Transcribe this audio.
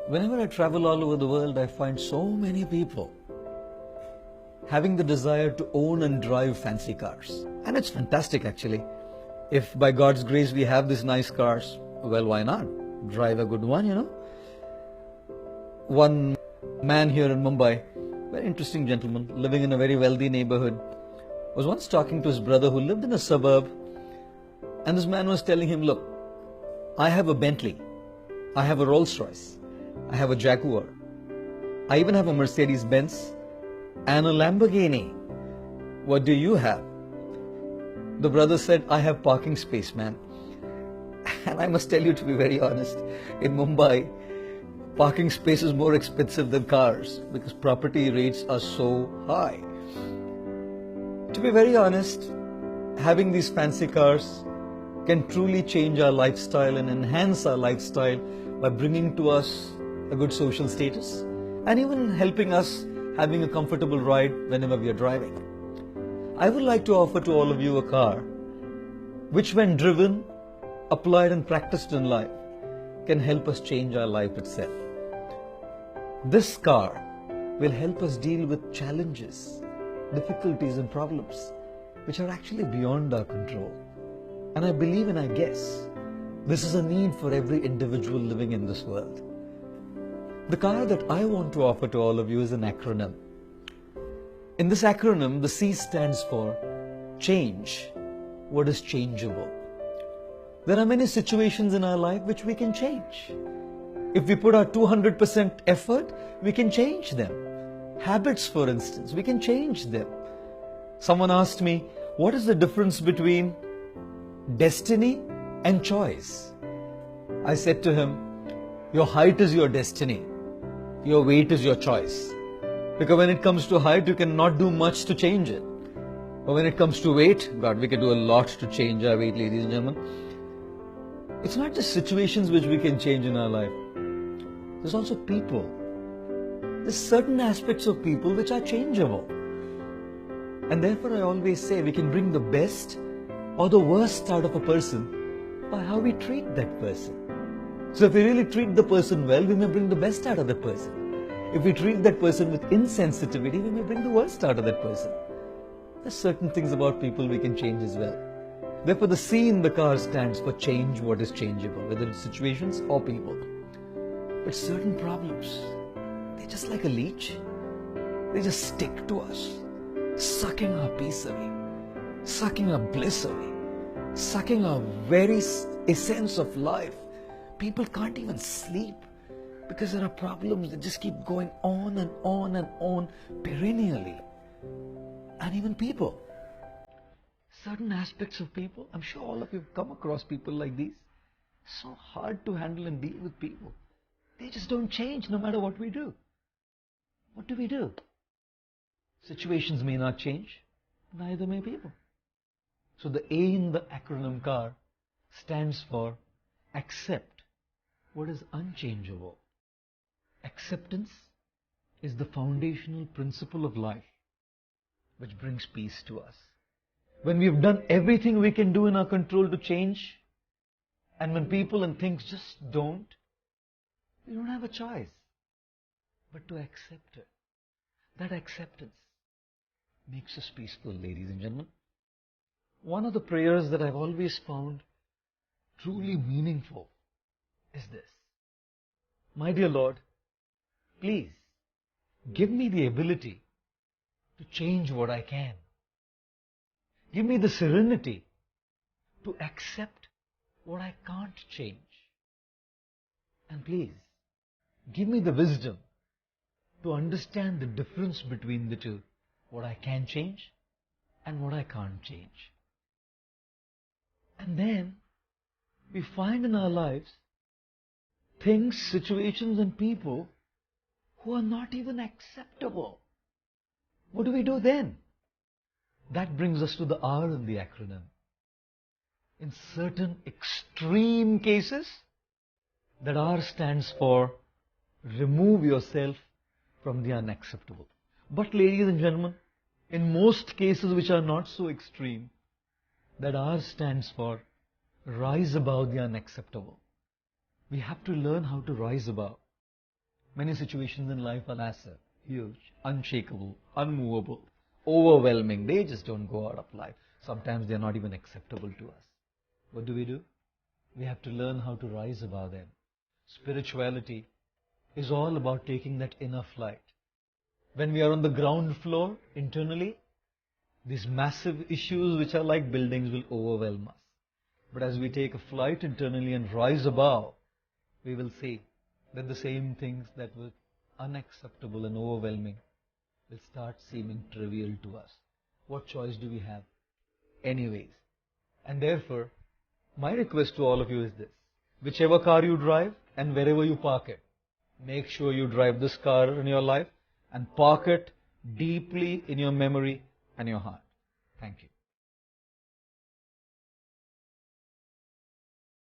Whenever I travel all over the world, I find so many people having the desire to own and drive fancy cars. And it's fantastic actually. If by God's grace we have these nice cars, well, why not? Drive a good one, One man here in Mumbai, very interesting gentleman, living in a very wealthy neighborhood, was once talking to his brother who lived in a suburb, and this man was telling him, look, I have a Bentley, I have a Rolls Royce, I have a Jaguar, I even have a Mercedes Benz and a Lamborghini. What do you have? The brother said, I have parking space, man. And I must tell you, to be very honest, in Mumbai, parking space is more expensive than cars because property rates are so high. To be very honest, having these fancy cars can truly change our lifestyle and enhance our lifestyle by bringing to us a good social status and even helping us having a comfortable ride whenever we are driving. I would like to offer to all of you a car which, when driven, applied and practiced in life, can help us change our life itself. This car will help us deal with challenges, difficulties and problems which are actually beyond our control. And I believe and I guess this is a need for every individual living in this world. The car that I want to offer to all of you is an acronym. In this acronym, the C stands for change what is changeable. There are many situations in our life which we can change. If we put our 200% effort, we can change them. Habits, for instance, we can change them. Someone asked me, what is the difference between destiny and choice? I said to him, your height is your destiny. Your weight is your choice. Because when it comes to height, you cannot do much to change it. But when it comes to weight, God, we can do a lot to change our weight, ladies and gentlemen. It's not just situations which we can change in our life. There's also people. There's certain aspects of people which are changeable. And therefore I always say we can bring the best or the worst out of a person by how we treat that person. So if we really treat the person well, we may bring the best out of that person. If we treat that person with insensitivity, we may bring the worst out of that person. There's certain things about people we can change as well. Therefore, the C in the car stands for change what is changeable, whether it's situations or people. But certain problems, they're just like a leech. They just stick to us, sucking our peace away, sucking our bliss away, sucking our very essence of life. People can't even sleep because there are problems that just keep going on and on and on perennially. And even people. Certain aspects of people, I'm sure all of you have come across people like these. So hard to handle and deal with people. They just don't change no matter what we do. What do we do? Situations may not change, neither may people. So the A in the acronym CAR stands for accept what is unchangeable. Acceptance is the foundational principle of life which brings peace to us. When we've done everything we can do in our control to change, and when people and things just don't, we don't have a choice but to accept it. That acceptance makes us peaceful, ladies and gentlemen. One of the prayers that I've always found truly meaningful is this. My dear Lord, please give me the ability to change what I can. Give me the serenity to accept what I can't change. And please, give me the wisdom to understand the difference between the two, what I can change and what I can't change. And then we find in our lives things, situations and people who are not even acceptable. What do we do then? That brings us to the R in the acronym. In certain extreme cases, that R stands for remove yourself from the unacceptable. But ladies and gentlemen, in most cases which are not so extreme, that R stands for rise above the unacceptable. We have to learn how to rise above. Many situations in life are massive, huge, unshakable, unmovable, overwhelming. They just don't go out of life. Sometimes they're not even acceptable to us. What do? We have to learn how to rise above them. Spirituality is all about taking that inner flight. When we are on the ground floor, internally, these massive issues which are like buildings will overwhelm us. But as we take a flight internally and rise above, we will see that the same things that were unacceptable and overwhelming will start seeming trivial to us. What choice do we have? Anyways. And therefore, my request to all of you is this. Whichever car you drive and wherever you park it, make sure you drive this car in your life and park it deeply in your memory and your heart. Thank you.